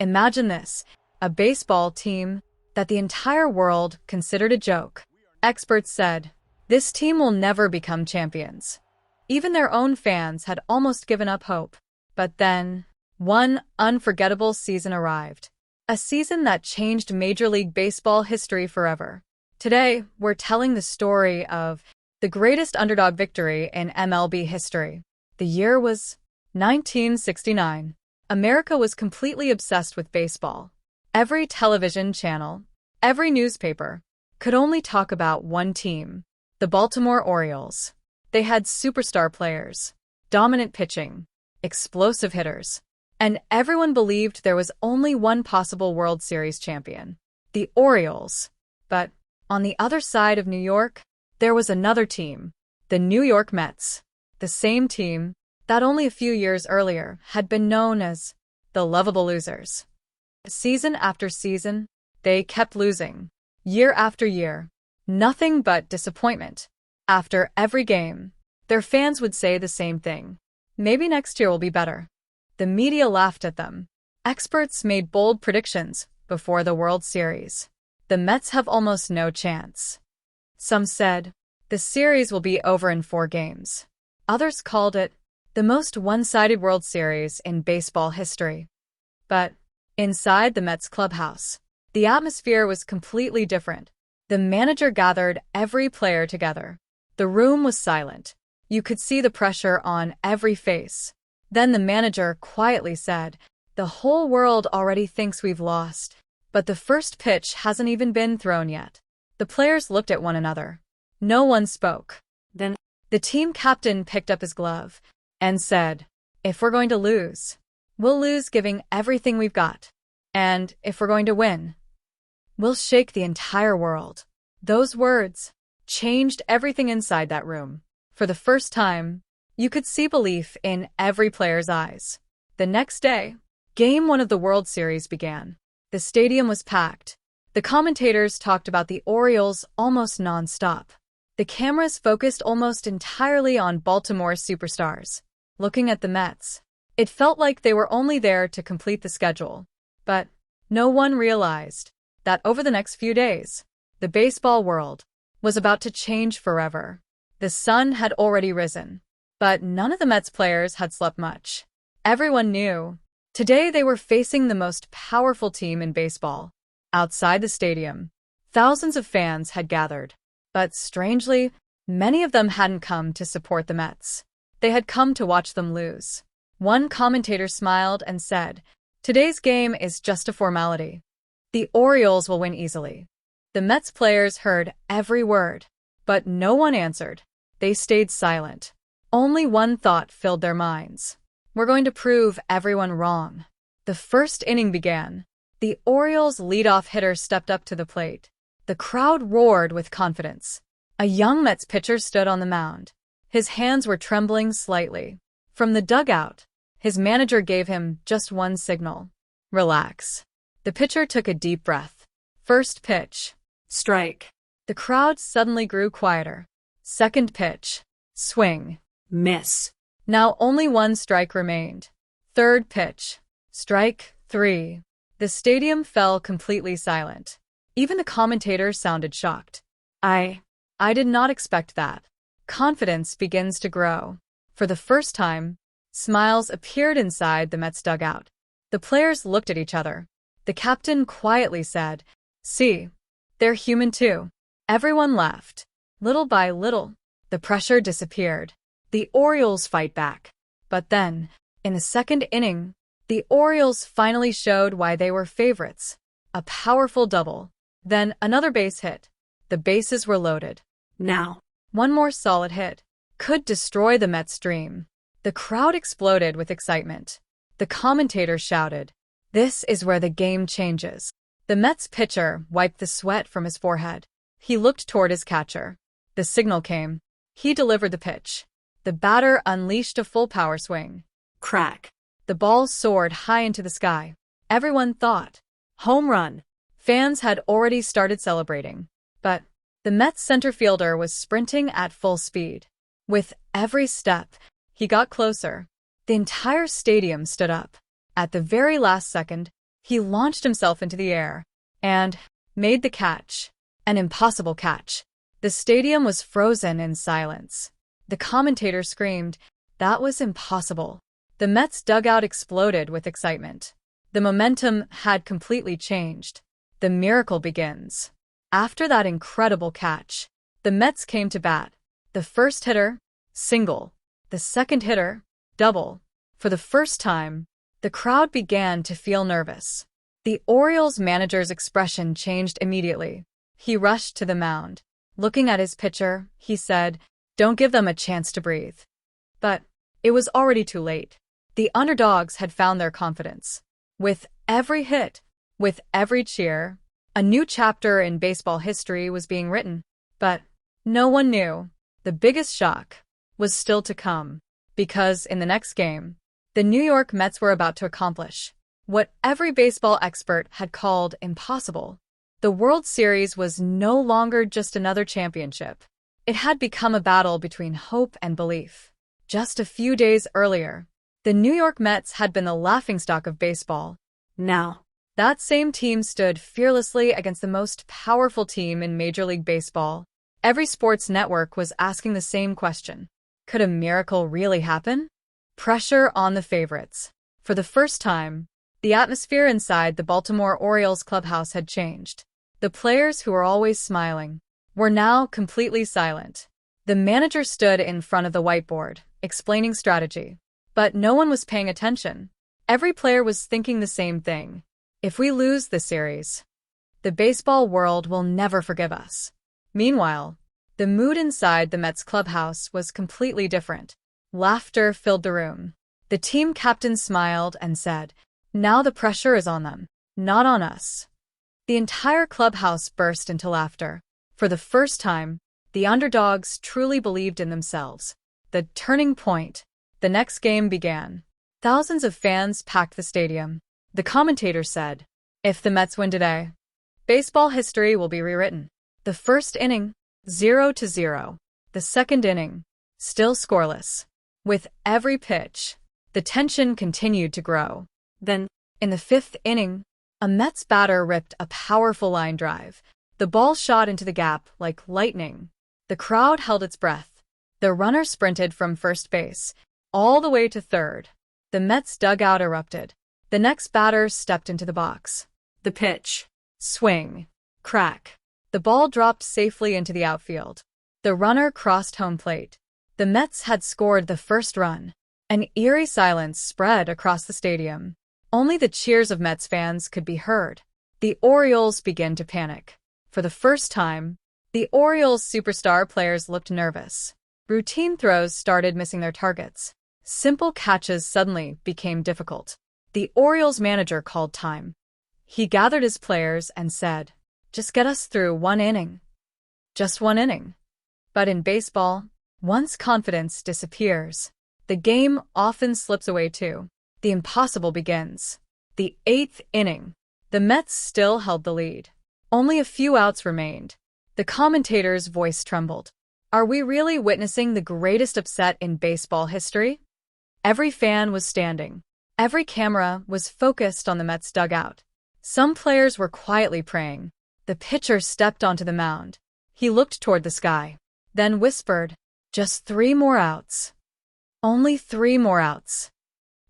Imagine this, a baseball team that the entire world considered a joke. Experts said, this team will never become champions. Even their own fans had almost given up hope. But then, one unforgettable season arrived. A season that changed Major League Baseball history forever. Today, we're telling the story of the greatest underdog victory in MLB history. The year was 1969. America was completely obsessed with baseball. Every television channel, every newspaper, could only talk about one team, the Baltimore Orioles. They had superstar players, dominant pitching, explosive hitters, and everyone believed there was only one possible World Series champion, the Orioles. But on the other side of New York, there was another team, the New York Mets, the same team that only a few years earlier had been known as the lovable losers. Season after season, they kept losing. Year after year, nothing but disappointment. After every game, their fans would say the same thing. Maybe next year will be better. The media laughed at them. Experts made bold predictions before the World Series. The Mets have almost no chance. Some said, the series will be over in 4 games. Others called it the most one-sided World Series in baseball history. But inside the Mets clubhouse, the atmosphere was completely different. The manager gathered every player together. The room was silent. You could see the pressure on every face. Then the manager quietly said, the whole world already thinks we've lost. But the first pitch hasn't even been thrown yet. The players looked at one another. No one spoke. Then the team captain picked up his glove and said, if we're going to lose, we'll lose giving everything we've got. And if we're going to win, we'll shake the entire world. Those words changed everything inside that room. For the first time, you could see belief in every player's eyes. The next day, Game 1 of the World Series began. The stadium was packed. The commentators talked about the Orioles almost non-stop. The cameras focused almost entirely on Baltimore's superstars. Looking at the Mets, it felt like they were only there to complete the schedule. But no one realized that over the next few days, the baseball world was about to change forever. The sun had already risen, but none of the Mets players had slept much. Everyone knew today they were facing the most powerful team in baseball. Outside the stadium, thousands of fans had gathered. But strangely, many of them hadn't come to support the Mets. They had come to watch them lose. One commentator smiled and said, today's game is just a formality. The Orioles will win easily. The Mets players heard every word, but no one answered. They stayed silent. Only one thought filled their minds. We're going to prove everyone wrong. The first inning began. The Orioles' leadoff hitter stepped up to the plate. The crowd roared with confidence. A young Mets pitcher stood on the mound. His hands were trembling slightly. From the dugout, his manager gave him just one signal. Relax. The pitcher took a deep breath. First pitch. Strike. The crowd suddenly grew quieter. Second pitch. Swing. Miss. Now only one strike remained. Third pitch. Strike 3. The stadium fell completely silent. Even the commentators sounded shocked. I did not expect that. Confidence begins to grow. For the first time, smiles appeared inside the Mets dugout. The players looked at each other. The captain quietly said, see, they're human too. Everyone laughed. Little by little, the pressure disappeared. The Orioles fight back. But then, in the second inning, the Orioles finally showed why they were favorites. A powerful double. Then another base hit. The bases were loaded. Now, one more solid hit could destroy the Mets' dream. The crowd exploded with excitement. The commentator shouted, this is where the game changes. The Mets pitcher wiped the sweat from his forehead. He looked toward his catcher. The signal came. He delivered the pitch. The batter unleashed a full power swing. Crack. The ball soared high into the sky. Everyone thought, home run. Fans had already started celebrating. But the Mets center fielder was sprinting at full speed. With every step, he got closer. The entire stadium stood up. At the very last second, He launched himself into the air and made the catch. An impossible catch. The stadium was frozen in silence. The commentator screamed, "That was impossible." The Mets' dugout exploded with excitement. The momentum had completely changed. The miracle begins. After that incredible catch, the Mets came to bat. The first hitter, single. The second hitter, double. For the first time, the crowd began to feel nervous. The Orioles manager's expression changed immediately. He rushed to the mound. Looking at his pitcher, he said, "Don't give them a chance to breathe." But it was already too late. The underdogs had found their confidence. With every hit, with every cheer, a new chapter in baseball history was being written. But no one knew. The biggest shock was still to come, because in the next game, the New York Mets were about to accomplish what every baseball expert had called impossible. The World Series was no longer just another championship. It had become a battle between hope and belief. Just a few days earlier, the New York Mets had been the laughingstock of baseball. Now, that same team stood fearlessly against the most powerful team in Major League Baseball. Every sports network was asking the same question. Could a miracle really happen? Pressure on the favorites. For the first time, the atmosphere inside the Baltimore Orioles clubhouse had changed. The players who were always smiling were now completely silent. The manager stood in front of the whiteboard, explaining strategy. But no one was paying attention. Every player was thinking the same thing. If we lose the series, the baseball world will never forgive us. Meanwhile, the mood inside the Mets clubhouse was completely different. Laughter filled the room. The team captain smiled and said, "Now the pressure is on them, not on us." The entire clubhouse burst into laughter. For the first time, the underdogs truly believed in themselves. The turning point. The next game began. Thousands of fans packed the stadium. The commentator said, "If the Mets win today, baseball history will be rewritten." The first inning, 0-0. The second inning, still scoreless. With every pitch, the tension continued to grow. Then, in the fifth inning, a Mets batter ripped a powerful line drive. The ball shot into the gap like lightning. The crowd held its breath. The runner sprinted from first base all the way to third. The Mets dugout erupted. The next batter stepped into the box. The pitch. Swing. Crack. The ball dropped safely into the outfield. The runner crossed home plate. The Mets had scored the first run. An eerie silence spread across the stadium. Only the cheers of Mets fans could be heard. The Orioles began to panic. For the first time, the Orioles' superstar players looked nervous. Routine throws started missing their targets. Simple catches suddenly became difficult. The Orioles manager called time. He gathered his players and said, "Just get us through one inning." Just one inning. But in baseball, once confidence disappears, the game often slips away too. The impossible begins. The eighth inning. The Mets still held the lead. Only a few outs remained. The commentator's voice trembled. Are we really witnessing the greatest upset in baseball history? Every fan was standing. Every camera was focused on the Mets dugout. Some players were quietly praying. The pitcher stepped onto the mound. He looked toward the sky, then whispered, "Just 3 more outs. Only 3 more outs."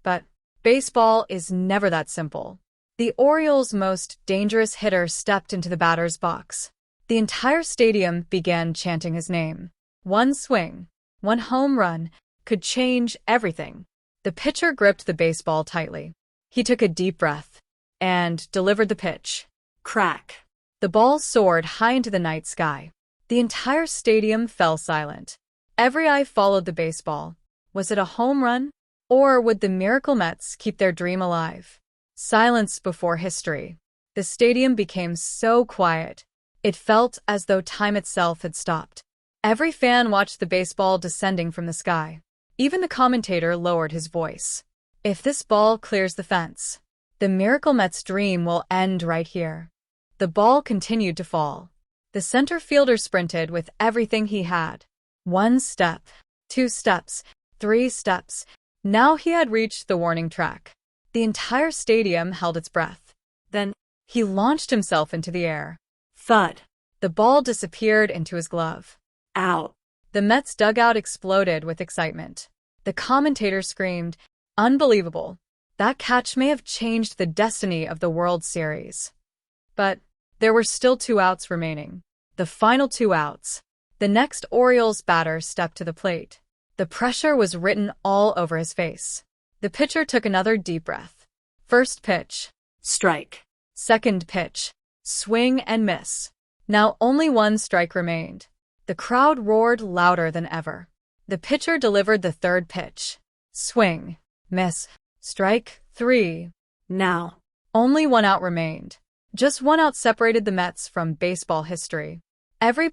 But baseball is never that simple. The Orioles' most dangerous hitter stepped into the batter's box. The entire stadium began chanting his name. One swing, one home run, could change everything. The pitcher gripped the baseball tightly. He took a deep breath and delivered the pitch. Crack. The ball soared high into the night sky. The entire stadium fell silent. Every eye followed the baseball. Was it a home run? Or would the Miracle Mets keep their dream alive? Silence before history. The stadium became so quiet. It felt as though time itself had stopped. Every fan watched the baseball descending from the sky. Even the commentator lowered his voice. If this ball clears the fence, the Miracle Mets' dream will end right here. The ball continued to fall. The center fielder sprinted with everything he had. 1 step, 2 steps, 3 steps. Now he had reached the warning track. The entire stadium held its breath. Then, He launched himself into the air. thud. The ball disappeared into his glove. Out. The Mets' dugout exploded with excitement. The commentator screamed, "Unbelievable! That catch may have changed the destiny of the World Series." But there were still 2 outs remaining. The final 2 outs. The next Orioles batter stepped to the plate. The pressure was written all over his face. The pitcher took another deep breath. First pitch. Strike. Second pitch. Swing and miss. Now only 1 strike remained. The crowd roared louder than ever. The pitcher delivered the third pitch. Swing. Miss. Strike 3. Now. Only 1 out remained. Just 1 out separated the Mets from baseball history. Every